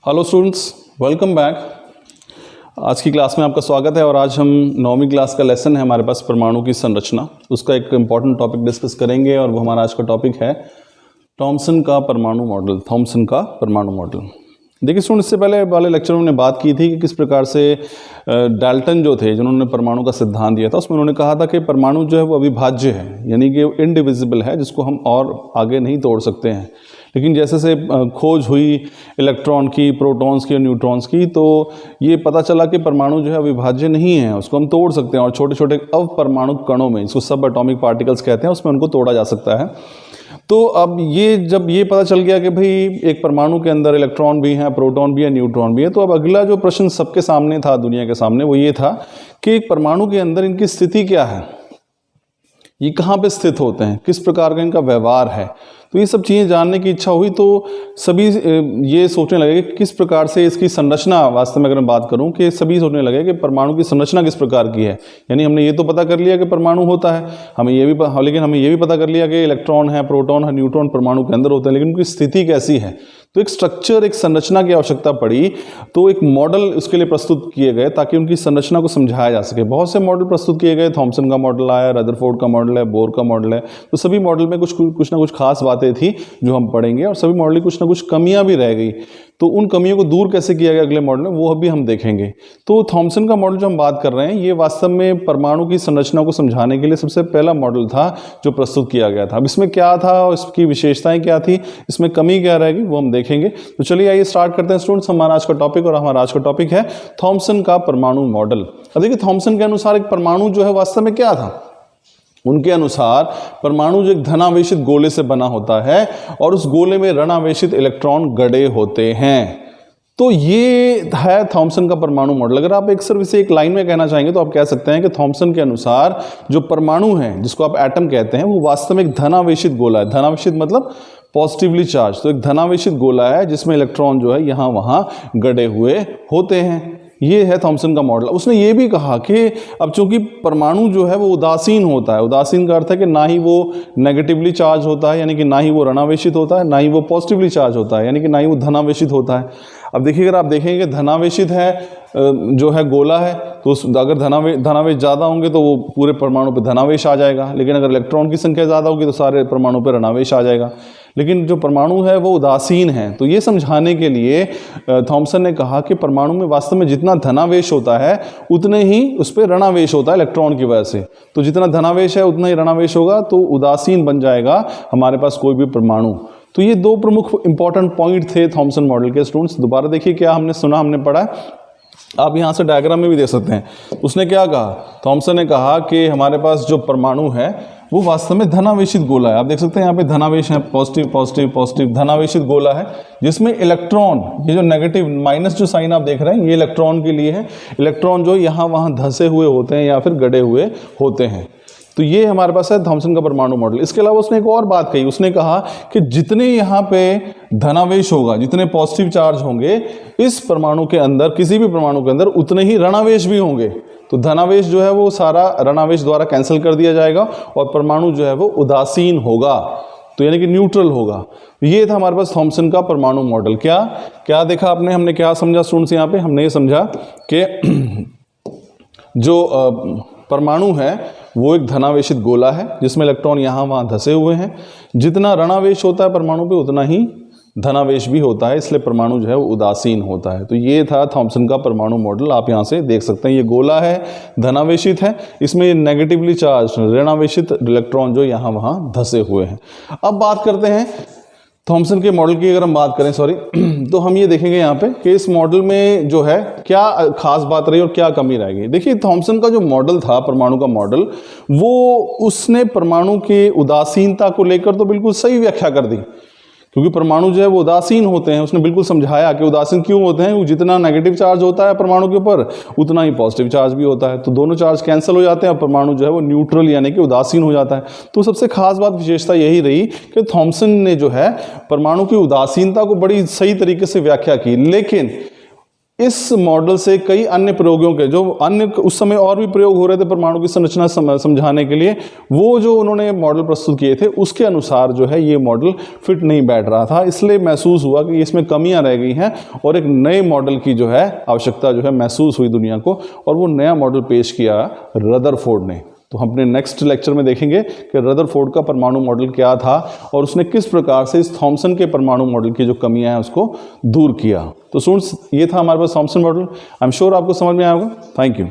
Hello students, welcome back. आज की class में आपका स्वागत है और आज हम 9वीं क्लास का लेसन है हमारे पास परमाणु की संरचना, उसका एक इम्पॉर्टेंट टॉपिक डिस्कस करेंगे और वो हमारा आज का टॉपिक है थॉमसन का परमाणु मॉडल। थॉमसन का परमाणु मॉडल। देखिए स्टूडेंट्स, इससे पहले वाले लेक्चर में हमने बात की थी कि किस प्रकार से डाल्टन जो थे जिन्होंने परमाणु का सिद्धांत दिया था, उसमें उन्होंने कहा था कि परमाणु जो है वो अविभाज्य है, यानी कि इनडिविजिबल है, जिसको हम और आगे नहीं तोड़ सकते हैं। लेकिन जैसे से खोज हुई इलेक्ट्रॉन की, प्रोटॉन्स की और न्यूट्रॉन्स की, तो ये पता चला कि परमाणु जो है अविभाज्य नहीं है, उसको हम तोड़ सकते हैं और छोटे छोटे अपरमाणु कणों में, इसको सब एटॉमिक पार्टिकल्स कहते हैं, उसमें उनको तोड़ा जा सकता है। तो अब जब ये पता चल गया कि भाई एक परमाणु के अंदर इलेक्ट्रॉन भी हैं, प्रोटॉन भी है, न्यूट्रॉन भी है, तो अब अगला जो प्रश्न सबके सामने था, दुनिया के सामने, वो ये था कि एक परमाणु के अंदर इनकी स्थिति क्या है, ये कहाँ पे स्थित होते हैं, किस प्रकार का इनका व्यवहार है। तो ये सब चीज़ें जानने की इच्छा हुई, तो सभी ये सोचने लगे कि किस प्रकार से इसकी संरचना, वास्तव में अगर मैं बात करूं कि सभी सोचने लगे कि परमाणु की संरचना किस प्रकार की है। यानी हमने ये तो पता कर लिया कि परमाणु होता है, लेकिन हमें ये भी पता कर लिया कि इलेक्ट्रॉन है, प्रोटॉन है, न्यूट्रॉन परमाणु के अंदर होते हैं, लेकिन उनकी स्थिति कैसी है। तो एक स्ट्रक्चर, एक संरचना की आवश्यकता पड़ी, तो एक मॉडल उसके लिए प्रस्तुत किए गए ताकि उनकी संरचना को समझाया जा सके। बहुत से मॉडल प्रस्तुत किए गए, थॉमसन का मॉडल आया, रदरफोर्ड का मॉडल है, बोर का मॉडल है। तो सभी मॉडल में कुछ ना कुछ खास बातें थी जो हम पढ़ेंगे, और सभी मॉडल की कुछ ना कुछ कमियां भी रह गई। तो उन कमियों को दूर कैसे किया गया अगले मॉडल में, वो अभी हम देखेंगे। तो थॉमसन का मॉडल जो हम बात कर रहे हैं, ये वास्तव में परमाणु की संरचना को समझाने के लिए सबसे पहला मॉडल था जो प्रस्तुत किया गया था। अब इसमें क्या था और इसकी विशेषताएं क्या थी, इसमें कमी क्या रहेगी, वो हम देखेंगे। तो चलिए आइए स्टार्ट करते हैं स्टूडेंट्स हमारा आज का टॉपिक, और हमारा आज का टॉपिक है थॉमसन का परमाणु मॉडल। अब देखिए, थॉमसन के अनुसार एक परमाणु जो है वास्तव में क्या था। उनके अनुसार परमाणु जो एक धनावेशित गोले से बना होता है और उस गोले में ऋणावेशित इलेक्ट्रॉन गड़े होते हैं। तो ये है थॉमसन का परमाणु मॉडल। अगर आप सिर्फ इसे एक लाइन में कहना चाहेंगे तो आप कह सकते हैं कि थॉमसन के अनुसार जो परमाणु है, जिसको आप एटम कहते हैं, वो वास्तव में एक धनावेशित गोला है। धनावेशित मतलब पॉजिटिवली चार्ज। तो एक धनावेशित गोला है जिसमें इलेक्ट्रॉन जो है यहाँ वहाँ गड़े हुए होते हैं। ये है थॉमसन का मॉडल। उसने ये भी कहा कि अब चूंकि परमाणु जो है वो उदासीन होता है, उदासीन का अर्थ है कि ना ही वो नेगेटिवली चार्ज होता है, यानी कि ना ही वो ऋणावेशित होता है, ना ही वो पॉजिटिवली चार्ज होता है, यानी कि ना ही वो धनावेशित होता है। अब देखिए, अगर आप देखेंगे धनावेशित है जो है गोला है, तो अगर धनावेश ज़्यादा होंगे तो वो पूरे परमाणु पे धनावेश आ जाएगा, लेकिन अगर इलेक्ट्रॉन की संख्या ज़्यादा होगी तो सारे परमाणु पे ऋणावेश आ जाएगा। लेकिन जो परमाणु है वो उदासीन है। तो ये समझाने के लिए थॉमसन ने कहा कि परमाणु में वास्तव में जितना धनावेश होता है उतने ही उस पर ऋणावेश होता है इलेक्ट्रॉन की वजह से। तो जितना धनावेश है उतना ही ऋणावेश होगा, तो उदासीन बन जाएगा हमारे पास कोई भी परमाणु। तो ये दो प्रमुख इंपॉर्टेंट पॉइंट थे थॉमसन मॉडल के। स्टूडेंट्स दोबारा देखिए, क्या हमने सुना, हमने पढ़ा, आप यहाँ से डायग्राम में भी देख सकते हैं। उसने क्या कहा, थॉमसन ने कहा कि हमारे पास जो परमाणु है वो वास्तव में धनावेशित गोला है। आप देख सकते हैं यहाँ पे धनावेश है, पॉजिटिव पॉजिटिव पॉजिटिव, धनावेशित गोला है जिसमें इलेक्ट्रॉन, ये जो नेगेटिव माइनस जो साइन आप देख रहे हैं, ये इलेक्ट्रॉन के लिए है। इलेक्ट्रॉन जो यहाँ वहाँ धंसे हुए होते हैं या फिर गड़े हुए होते हैं। तो ये हमारे पास है थॉमसन का परमाणु मॉडल। इसके अलावा उसने एक और बात कही, उसने कहा कि जितने यहाँ पे धनावेश होगा, जितने पॉजिटिव चार्ज होंगे इस परमाणु के अंदर, किसी भी परमाणु के अंदर, उतने ही ऋणावेश भी होंगे। तो धनावेश जो है वो सारा ऋणावेश द्वारा कैंसिल कर दिया जाएगा और परमाणु जो है वो उदासीन होगा, तो यानी कि न्यूट्रल होगा। ये था हमारे पास थॉमसन का परमाणु मॉडल। क्या क्या देखा आपने, हमने क्या समझा स्टूडेंट्स यहाँ पे, हमने ये समझा कि जो परमाणु है वो एक धनावेशित गोला है जिसमें इलेक्ट्रॉन यहाँ वहाँ धसे हुए हैं। जितना ऋणावेश होता है परमाणु पे उतना ही धनावेश भी होता है, इसलिए परमाणु जो है वो उदासीन होता है। तो ये था थॉमसन का परमाणु मॉडल। आप यहाँ से देख सकते हैं, ये गोला है, धनावेशित है, इसमें नेगेटिवली चार्ज ऋणावेशित इलेक्ट्रॉन जो यहाँ वहाँ धसे हुए हैं। अब बात करते हैं थॉमसन के मॉडल की। अगर हम बात करें तो हम ये देखेंगे यहाँ पे कि इस मॉडल में जो है क्या खास बात रही और क्या कमी रह गई। देखिए, थॉमसन का जो मॉडल था, परमाणु का मॉडल, वो उसने परमाणु के उदासीनता को लेकर तो बिल्कुल सही व्याख्या कर दी, क्योंकि परमाणु जो है वो उदासीन होते हैं। उसने बिल्कुल समझाया कि उदासीन क्यों होते हैं। जितना नेगेटिव चार्ज होता है परमाणु के ऊपर उतना ही पॉजिटिव चार्ज भी होता है, तो दोनों चार्ज कैंसिल हो जाते हैं और परमाणु जो है वो न्यूट्रल यानी कि उदासीन हो जाता है। तो सबसे खास बात, विशेषता यही रही कि थॉमसन ने जो है परमाणु की उदासीनता को बड़ी सही तरीके से व्याख्या की। लेकिन इस मॉडल से कई अन्य प्रयोगों के जो अन्य उस समय और भी प्रयोग हो रहे थे परमाणु की संरचना समझाने के लिए, वो जो उन्होंने मॉडल प्रस्तुत किए थे उसके अनुसार जो है ये मॉडल फिट नहीं बैठ रहा था। इसलिए महसूस हुआ कि इसमें कमियां रह गई हैं और एक नए मॉडल की जो है आवश्यकता जो है महसूस हुई दुनिया को, और वो नया मॉडल पेश किया रदरफोर्ड ने। तो हम अपने नेक्स्ट लेक्चर में देखेंगे कि रदरफोर्ड का परमाणु मॉडल क्या था और उसने किस प्रकार से इस थॉमसन के परमाणु मॉडल की जो कमियां हैं उसको दूर किया। तो स्टूडेंट्स, ये था हमारे पास Thomson model. I am sure आपको समझ में आया होगा। Thank you.